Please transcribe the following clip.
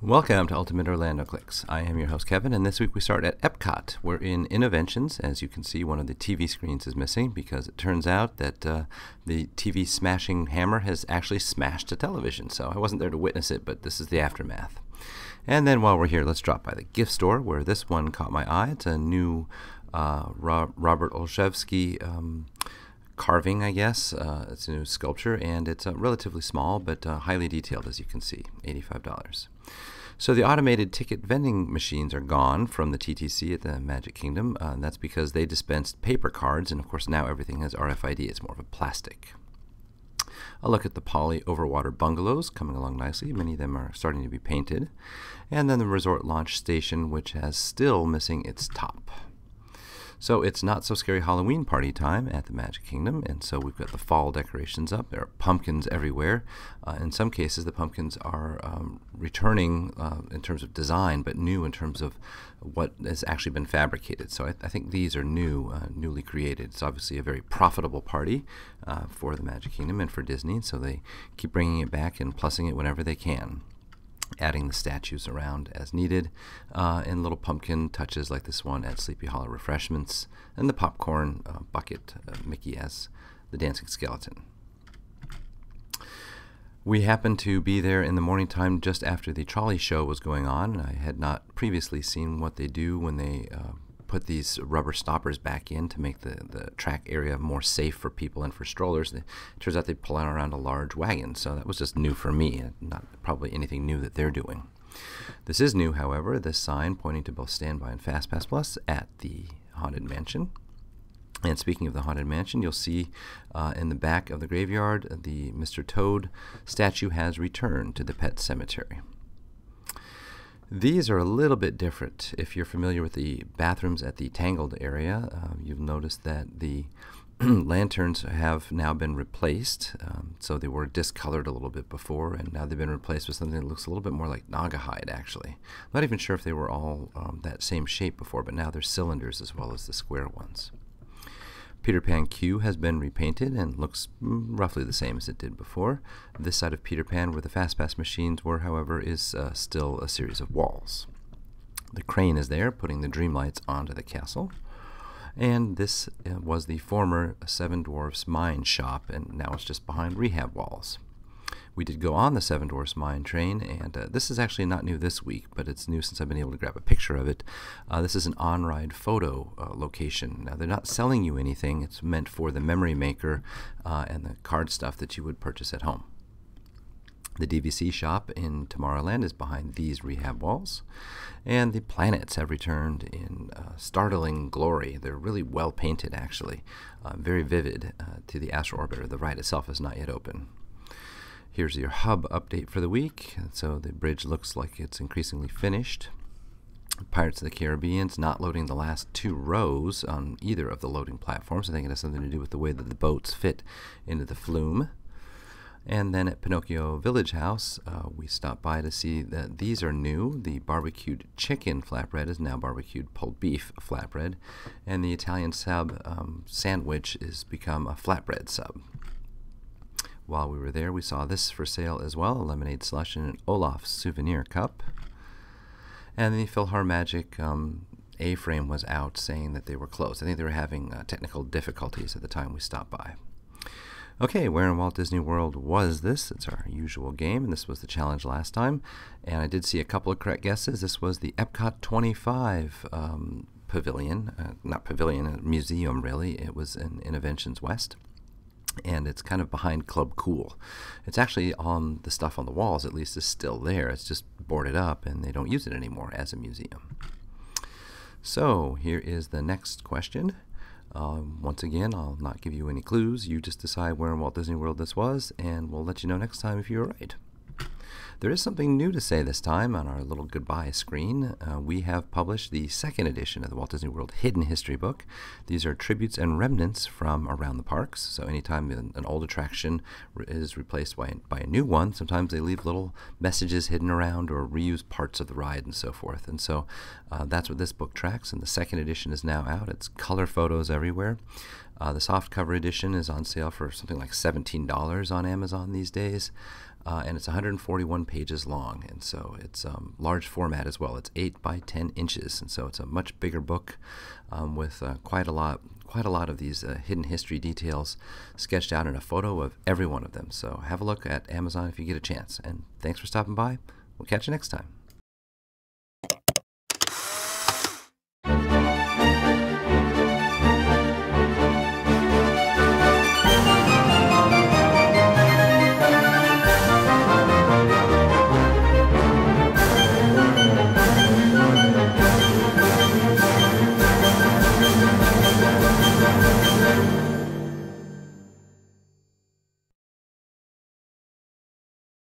Welcome to Ultimate Orlando Clicks. I am your host Kevin, and this week we start at Epcot. We're in Innoventions. As you can see, one of the TV screens is missing because it turns out that the TV smashing hammer has actually smashed a television. So I wasn't there to witness it, but this is the aftermath. And then while we're here, let's drop by the gift store where this one caught my eye. It's a new Robert Olszewski carving, I guess. It's a new sculpture, and it's relatively small but highly detailed, as you can see, $85. So the automated ticket vending machines are gone from the TTC at the Magic Kingdom. And that's because they dispensed paper cards, and of course now everything has RFID. It's more of a plastic. A look at the Poly Overwater bungalows coming along nicely. Many of them are starting to be painted. And then the Resort Launch Station, which has still missing its top. So it's not so scary Halloween party time at the Magic Kingdom, and so we've got the fall decorations up. There are pumpkins everywhere. In some cases, the pumpkins are returning in terms of design, but new in terms of what has actually been fabricated. So I think these are new, newly created. It's obviously a very profitable party for the Magic Kingdom and for Disney, so they keep bringing it back and plussing it whenever they can, adding the statues around as needed, and little pumpkin touches like this one at Sleepy Hollow Refreshments, and the popcorn bucket, Mickey as the dancing skeleton. We happened to be there in the morning time just after the trolley show was going on. I had not previously seen what they do when they put these rubber stoppers back in to make the track area more safe for people and for strollers. It turns out they pull out around a large wagon, so that was just new for me, not probably anything new that they're doing. This is new, however, this sign pointing to both Standby and FastPass Plus at the Haunted Mansion. And speaking of the Haunted Mansion, you'll see in the back of the graveyard, the Mr. Toad statue has returned to the pet cemetery. These are a little bit different. If you're familiar with the bathrooms at the Tangled area, you've noticed that the lanterns have now been replaced. So they were discolored a little bit before, and now they've been replaced with something that looks a little bit more like Naugahyde, actually. I'm not even sure if they were all that same shape before, but now they're cylinders as well as the square ones. Peter Pan Q has been repainted and looks roughly the same as it did before. This side of Peter Pan, where the FastPass machines were, however, is still a series of walls. The crane is there, putting the Dreamlights onto the castle. And this was the former Seven Dwarfs Mine shop, and now it's just behind rehab walls. We did go on the Seven Dwarfs Mine train, and this is actually not new this week, but it's new since I've been able to grab a picture of it. This is an on-ride photo location. Now, they're not selling you anything. It's meant for the memory maker and the card stuff that you would purchase at home. The DVC shop in Tomorrowland is behind these rehab walls, and the planets have returned in startling glory. They're really well painted, actually, very vivid to the Astro Orbiter. The ride itself is not yet open. Here's your hub update for the week. So the bridge looks like it's increasingly finished. Pirates of the Caribbean's not loading the last 2 rows on either of the loading platforms. I think it has something to do with the way that the boats fit into the flume. And then at Pinocchio Village House, we stopped by to see that these are new. The barbecued chicken flatbread is now barbecued pulled beef flatbread, and the Italian sub sandwich has become a flatbread sub. While we were there, we saw this for sale as well, a lemonade slush and an Olaf souvenir cup. And the PhilharMagic A-frame was out saying that they were closed. I think they were having technical difficulties at the time we stopped by. Okay, where in Walt Disney World was this? It's our usual game, and this was the challenge last time. And I did see a couple of correct guesses. This was the Epcot 25 pavilion, not pavilion, a museum really. It was in Innoventions West. And it's kind of behind Club Cool. It's actually on the stuff on the walls, at least, is still there. It's just boarded up, and they don't use it anymore as a museum. So here is the next question. Once again, I'll not give you any clues. You just decide where in Walt Disney World this was, and we'll let you know next time if you're right. There is something new to say this time on our little goodbye screen. We have published the 2nd edition of the Walt Disney World Hidden History book. These are tributes and remnants from around the parks. So anytime an old attraction is replaced by a new one, sometimes they leave little messages hidden around or reuse parts of the ride and so forth. And so that's what this book tracks, and the 2nd edition is now out. It's color photos everywhere. The softcover edition is on sale for something like $17 on Amazon these days. and it's 141 pages long, and so it's large format as well. It's 8 by 10 inches, and so it's a much bigger book with quite a lot of these hidden history details sketched out in a photo of every one of them. So have a look at Amazon if you get a chance, and thanks for stopping by. We'll catch you next time.